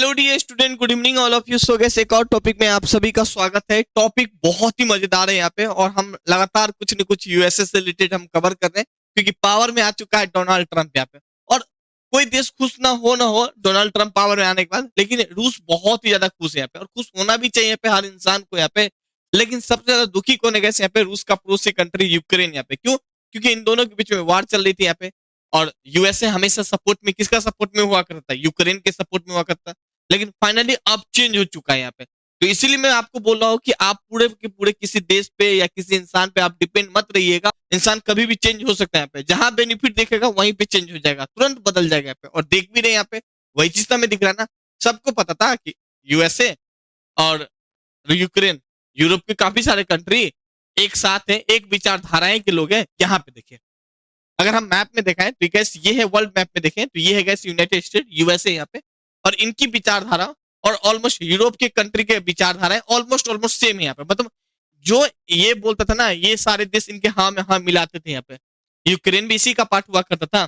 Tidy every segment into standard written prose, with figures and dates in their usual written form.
Hello dear student, good evening all of you. So guys एक और topic में आप सभी का स्वागत है। टॉपिक बहुत ही मजेदार है यहाँ पे, और हम लगातार कुछ न कुछ यूएसए से रिलेटेड हम कवर कर रहे हैं, क्योंकि पावर में आ चुका है डोनाल्ड ट्रंप यहाँ पे। और कोई देश खुश ना हो डोनाल्ड ट्रंप पावर में आने के बाद, लेकिन रूस बहुत ही ज्यादा खुश है यहाँ पे, और खुश होना भी चाहिए यहाँ पे हर इंसान को यहाँ पे। लेकिन सबसे ज्यादा दुखी कौन है गैस यहाँ पे? रूस का पड़ोसी कंट्री यूक्रेन यहाँ पे। क्यों? क्योंकि इन दोनों के बीच में वार चल रही थी यहाँ पे, और यूएसए हमेशा सपोर्ट में, किसका सपोर्ट में हुआ करता है? यूक्रेन के सपोर्ट में हुआ करता है। लेकिन फाइनली अब चेंज हो चुका है यहाँ पे। तो इसीलिए मैं आपको बोल रहा हूँ कि आप पूरे के पूरे किसी देश पे या किसी इंसान पे आप डिपेंड मत रहिएगा। इंसान कभी भी चेंज हो सकता है यहाँ पे। जहां बेनिफिट देखेगा वहीं पे चेंज हो जाएगा, तुरंत बदल जाएगा यहाँ पे। और देख भी रहे यहाँ पे, वही चीज तो हमें दिख रहा है ना। सबको पता था कि यूएसए और यूक्रेन, यूरोप के काफी सारे कंट्री एक साथ है, एक विचारधाराएं के लोग हैं। यहाँ पे देखिए, अगर हम मैप में देखें तो गैस ये है, वर्ल्ड मैप में देखें तो ये है गैस यूनाइटेड स्टेट, यूएसए यहाँ पे। और इनकी विचारधारा और ऑलमोस्ट यूरोप के कंट्री के विचारधाराएं ऑलमोस्ट ऑलमोस्ट सेम है यहाँ पे। मतलब जो ये बोलता था ना, ये सारे देश इनके हाँ में हाँ मिलाते थे यहाँ पे। यूक्रेन भी इसी का पार्ट हुआ करता था।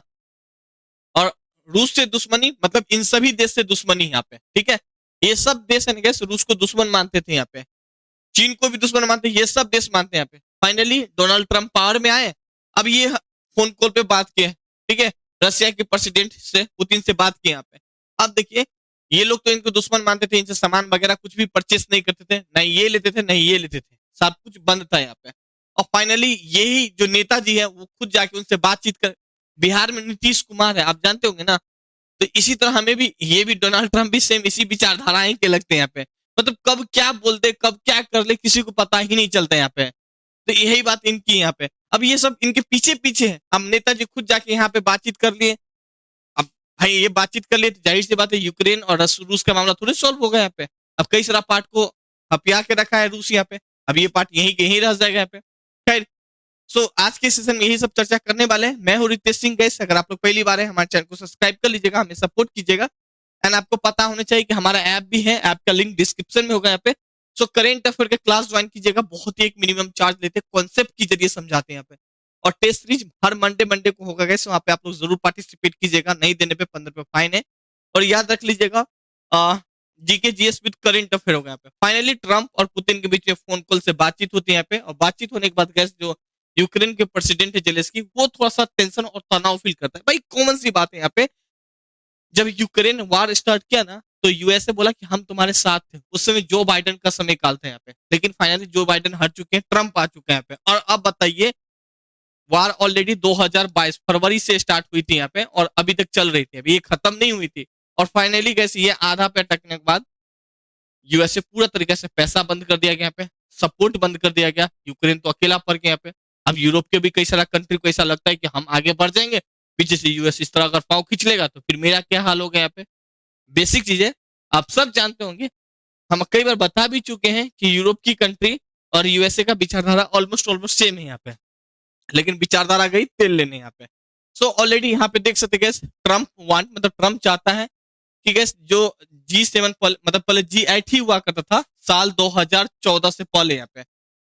और रूस से दुश्मनी, मतलब इन सभी देश से दुश्मनी यहाँ पे, ठीक है। ये सब देश है गैस रूस को दुश्मन मानते थे यहाँ पे। चीन को भी दुश्मन मानते, ये सब देश मानते हैं यहाँ पे। फाइनली डोनाल्ड ट्रंप पावर में आए। अब ये फोन कॉल पे बात किए, ठीक है, रशिया के प्रेसिडेंट से, पुतिन से बात की यहाँ पे। अब देखिए, ये लोग तो इनको दुश्मन मानते थे, इनसे सामान वगैरह कुछ भी परचेस नहीं करते थे, नहीं ये लेते थे नहीं ये लेते थे, सब कुछ बंद था यहाँ पे। और फाइनली यही जो नेताजी है वो खुद जाके उनसे बातचीत कर, बिहार में नीतीश कुमार है, आप जानते होंगे ना। तो इसी तरह हमें भी, ये भी डोनाल्ड ट्रंप भी सेम इसी विचारधाराएं के लगते हैं यहाँ पे। मतलब कब क्या बोल दे, कब क्या कर ले, किसी को पता ही नहीं चलता यहाँ पे। तो यही बात इनकी यहाँ पे। अब ये सब इनके पीछे पीछे है। हम नेताजी खुद जाके यहाँ पे बातचीत कर लिए। अब भाई ये बातचीत कर लिए तो जाहिर सी बात है यूक्रेन और रूस का मामला थोड़ी सॉल्व हो गया यहाँ पे। अब कई सारा पार्ट को हपिया के रखा है रूस यहाँ पे। अब ये पार्ट यही के यही रह जाएगा यहाँ पे। खैर, सो आज के सेशन में यही सब चर्चा करने वाले हैं। मैं हूँ रितेश सिंह। गैस अगर आप लोग पहली बार है, हमारे चैनल को सब्सक्राइब कर लीजिएगा, हमें सपोर्ट कीजिएगा। एंड आपको पता होना चाहिए कि हमारा ऐप भी है, ऐप का लिंक डिस्क्रिप्शन में होगा यहाँ पे। सो करेंट अफेयर के क्लास ज्वाइन कीजिएगा, बहुत ही एक मिनिमम चार्ज लेते हैं, कॉन्सेप्ट के जरिए समझाते हैं यहाँ पे। और टेस्ट सीरीज हर मंडे मंडे को होगा गैस, वहाँ पे आप लोग जरूर पार्टिसिपेट कीजिएगा, नहीं देने पे 15 रुपए फाइन है। और याद रख लीजिएगा, GK GS with current affair होगा यहाँ पे। फाइनली ट्रंप और पुतिन के बीच में फोन कॉल से बातचीत होती है यहाँ पे, और बातचीत होने के बाद गैस जो यूक्रेन के प्रेसिडेंट है जेलेंस्की, वो थोड़ा सा टेंशन और तनाव फील करता है। भाई कॉमन सी बात है यहाँ पे। जब यूक्रेन वार स्टार्ट किया ना, तो यूएसए बोला कि हम तुम्हारे साथ थे। उस समय जो बाइडेन का समय काल था यहाँ पे, लेकिन फाइनली जो बाइडेन हट चुके हैं, ट्रंप आ चुका है यहाँ पे। और अब बताइए, वार ऑलरेडी 2022 फरवरी से स्टार्ट हुई थी यहाँ पे, और अभी तक चल रही थी, अभी ये खत्म नहीं हुई थी। और फाइनली कैसे ये आधा पे अटकने के बाद यूएसए पूरा तरीके से पैसा बंद कर दिया गया यहाँ पे, सपोर्ट बंद कर दिया गया। यूक्रेन तो अकेला पड़ गया यहाँ पे। अब यूरोप के भी कई सारा कंट्री को ऐसा लगता है कि हम आगे बढ़ जाएंगे, पीछे से यूएस इस तरह अगर पाँव खींच लेगा तो फिर मेरा क्या हाल होगा यहाँ पे। बेसिक चीजें आप सब जानते होंगे, हम कई बार बता भी चुके हैं कि यूरोप की कंट्री और यूएसए का विचारधारा ऑलमोस्ट ऑलमोस्ट सेम है यहाँ पे। लेकिन विचारधारा गई तेल लेने यहाँ पे। सो ऑलरेडी यहाँ पे देख सकते गैस, ट्रंप वांट, मतलब ट्रंप चाहता है कि गैस जो G7 मतलब पहले G8 ही हुआ करता था साल 2014 से पहले यहाँ पे।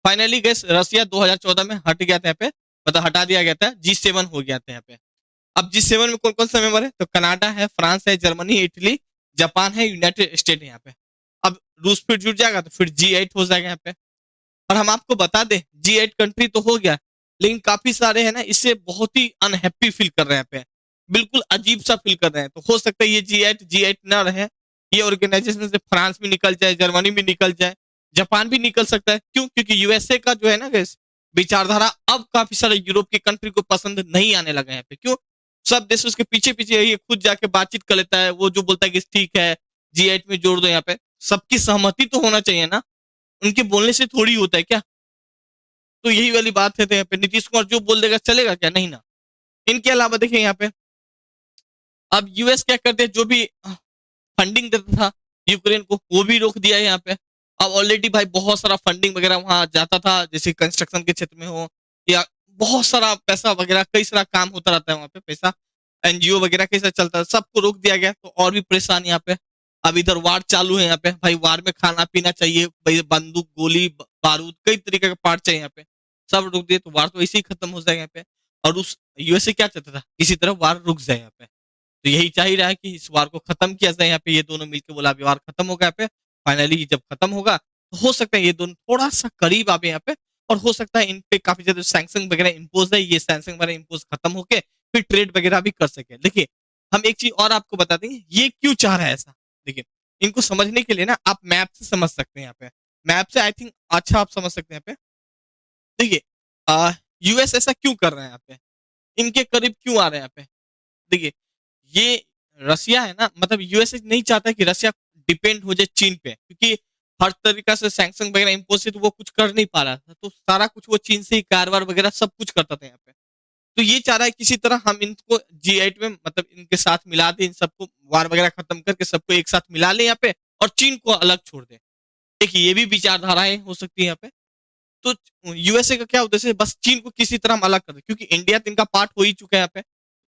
फाइनली गैस रसिया 2014 में हट गया था यहाँ पे, मतलब हटा दिया गया था, G7 हो गया था यहाँ पे। अब G7 में कौन कौन सा मेंबर है? तो कनाडा है, फ्रांस है, जर्मनी, इटली, जापान है, यूनाइटेड स्टेट है यहाँ पे। अब रूस फिर जुड़ जाएगा तो फिर G8 हो जाएगा यहाँ पे। और हम आपको बता दें, G8 कंट्री तो हो गया, लेकिन काफी सारे है ना इससे बहुत ही अनहैप्पी फील कर रहे हैं यहाँ पे, बिल्कुल अजीब सा फील कर रहे हैं। तो हो सकता है ये G8 ना रहे, ये ऑर्गेनाइजेशन से फ्रांस भी निकल जाए, जर्मनी भी निकल जाए, जापान भी निकल सकता है। क्यों? क्योंकि यूएसए का जो है ना गैस विचारधारा अब काफी सारे यूरोप के कंट्री को पसंद नहीं आने लगा है यहाँ पे। क्यों? सब देश उसके पीछे पीछे ये खुद जाके बातचीत कर लेता है, वो जो बोलता है कि ठीक है G8 में जोड़ दो यहाँ पे। सबकी सहमति तो होना चाहिए ना, उनके बोलने से थोड़ी होता है क्या। तो यही वाली बात है, तो यहाँ पे नीतीश कुमार जो बोल देगा चलेगा क्या? नहीं ना। इनके अलावा देखिए यहाँ पे, अब यूएस क्या करते हैं, जो भी फंडिंग देता था यूक्रेन को वो भी रोक दिया है यहाँ पे। अब ऑलरेडी भाई बहुत सारा फंडिंग वगैरह वहां जाता था, जैसे कंस्ट्रक्शन के क्षेत्र में हो या बहुत सारा पैसा वगैरह, कई सारा काम होता रहता है वहां पे, पैसा एनजीओ वगैरह कैसा चलता है, सबको रोक दिया गया। तो और भी परेशान यहाँ पे। अब इधर वार चालू है यहाँ पे, भाई वार में खाना पीना चाहिए भाई, बंदूक गोली बारूद कई तरीके के पार्ट चाहिए यहाँ पे, सब रोक दिए। तो वार तो ऐसे ही खत्म हो जाएगा यहाँ पे। और उस यूएसए क्या चाहता था, किसी तरह वार रुक जाए यहाँ पे। तो यही चाह ही रहा है कि इस वार को खत्म किया जाए। यहाँ पे ये दोनों मिलकर बोला अभी वार खत्म होगा यहाँ पे। फाइनली जब खत्म होगा तो हो सकता है ये दोनों थोड़ा सा करीब आवे यहाँ पे, और हो सकता है इन पे काफी ज्यादा सैंक्शन वगैरह इम्पोज है, ये सैंक्शन वगैरह इम्पोज खत्म होके फिर ट्रेड वगैरह भी कर सके। देखिए हम एक चीज और आपको बता देंगे ये क्यों चाह रहा है ऐसा। देखिए इनको समझने के लिए ना आप मैप से समझ सकते हैं। यहाँ पे मैप से आई थिंक अच्छा आप समझ सकते हैं यहाँ पे। देखिए यूएस ऐसा क्यों कर रहे हैं यहाँ पे, इनके करीब क्यों आ रहे हैं यहाँ पे। देखिए ये रसिया है ना, मतलब यूएसए नहीं चाहता कि रसिया डिपेंड हो जाए चीन पे, क्योंकि हर तरीका से सैंक्शन वगैरह इम्पोज तो वो कुछ कर नहीं पा रहा था, तो सारा कुछ वो चीन से ही कारोबार वगैरह सब कुछ करता था यहाँ पे। तो ये चाह रहा है किसी तरह हम इनको G8 में मतलब इनके साथ मिला दें, इन सबको वार वगैरह खत्म करके सबको एक साथ मिला ले यहाँ पे और चीन को अलग छोड़ दे। देखिए ये भी विचारधाराएं हो सकती है यहाँ पे। तो यूएसए का क्या उद्देश्य है, बस चीन को किसी तरह हम अलग कर दे, क्योंकि इंडिया तो इनका पार्ट हो ही चुका है यहाँ पे,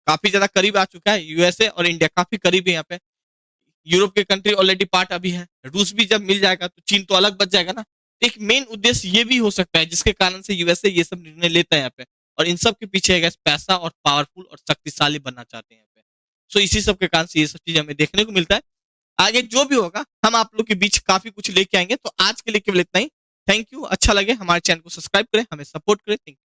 काफी ज्यादा करीब आ चुका है। यूएसए और इंडिया काफी करीब है यहाँ पे। यूरोप के कंट्री ऑलरेडी पार्ट अभी है, रूस भी जब मिल जाएगा तो चीन तो अलग बच जाएगा ना। एक मेन उद्देश्य ये भी हो सकता है जिसके कारण से यूएसए ये सब निर्णय लेता है यहाँ पे, और इन सब के पीछे है पैसा और पावरफुल और शक्तिशाली बनना चाहते हैं यहाँ पे। सो इसी सब के कारण से ये सब चीज हमें देखने को मिलता है। आगे जो भी होगा हम आप लोग के बीच काफी कुछ लेके आएंगे। तो आज के लिए केवल इतना ही। Thank you. अच्छा लगे हमारे चैनल को सब्सक्राइब करें, हमें सपोर्ट करें। Thank you.